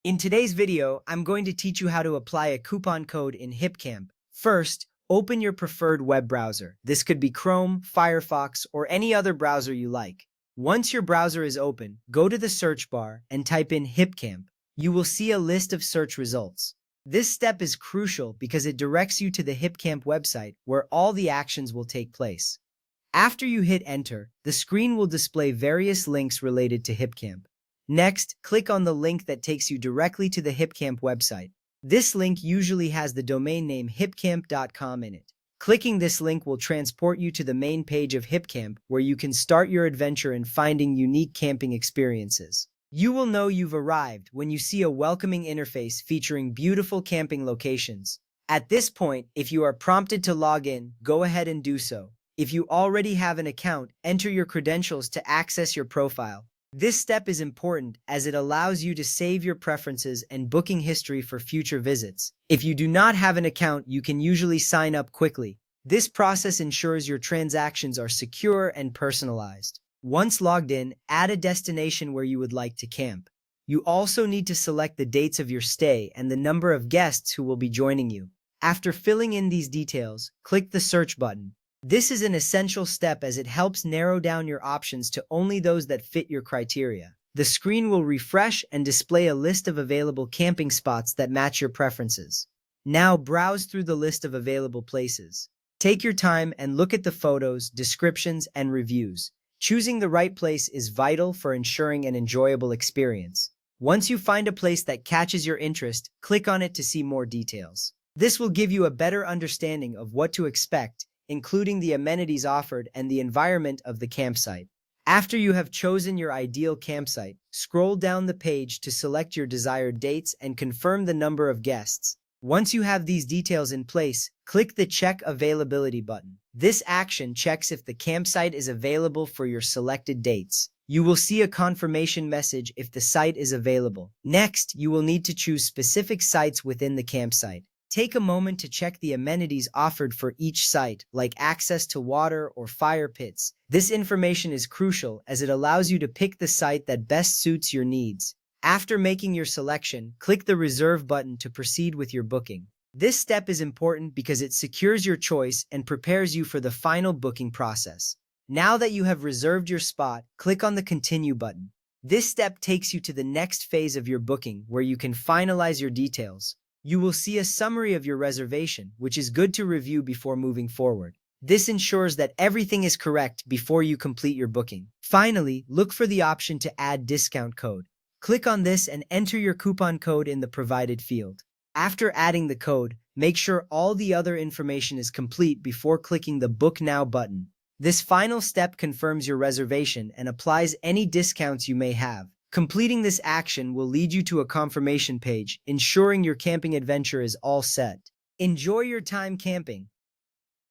In today's video, I'm going to teach you how to apply a coupon code in HipCamp. First, open your preferred web browser. This could be Chrome, Firefox, or any other browser you like. Once your browser is open, go to the search bar and type in HipCamp. You will see a list of search results. This step is crucial because it directs you to the HipCamp website where all the actions will take place. After you hit enter, the screen will display various links related to HipCamp. Next, click on the link that takes you directly to the HipCamp website. This link usually has the domain name hipcamp.com in it. Clicking this link will transport you to the main page of HipCamp where you can start your adventure in finding unique camping experiences. You will know you've arrived when you see a welcoming interface featuring beautiful camping locations. At this point, if you are prompted to log in, go ahead and do so. If you already have an account, enter your credentials to access your profile. This step is important as it allows you to save your preferences and booking history for future visits. If you do not have an account, you can usually sign up quickly. This process ensures your transactions are secure and personalized. Once logged in, add a destination where you would like to camp. You also need to select the dates of your stay and the number of guests who will be joining you. After filling in these details, click the search button. This is an essential step as it helps narrow down your options to only those that fit your criteria. The screen will refresh and display a list of available camping spots that match your preferences. Now browse through the list of available places. Take your time and look at the photos, descriptions, and reviews. Choosing the right place is vital for ensuring an enjoyable experience. Once you find a place that catches your interest, click on it to see more details. This will give you a better understanding of what to expect, including the amenities offered and the environment of the campsite. After you have chosen your ideal campsite, scroll down the page to select your desired dates and confirm the number of guests. Once you have these details in place, click the Check Availability button. This action checks if the campsite is available for your selected dates. You will see a confirmation message if the site is available. Next, you will need to choose specific sites within the campsite. Take a moment to check the amenities offered for each site, like access to water or fire pits. This information is crucial as it allows you to pick the site that best suits your needs. After making your selection, click the Reserve button to proceed with your booking. This step is important because it secures your choice and prepares you for the final booking process. Now that you have reserved your spot, click on the Continue button. This step takes you to the next phase of your booking where you can finalize your details. You will see a summary of your reservation, which is good to review before moving forward. This ensures that everything is correct before you complete your booking. Finally, look for the option to add discount code. Click on this and enter your coupon code in the provided field. After adding the code, make sure all the other information is complete before clicking the Book Now button. This final step confirms your reservation and applies any discounts you may have. Completing this action will lead you to a confirmation page, ensuring your camping adventure is all set. Enjoy your time camping.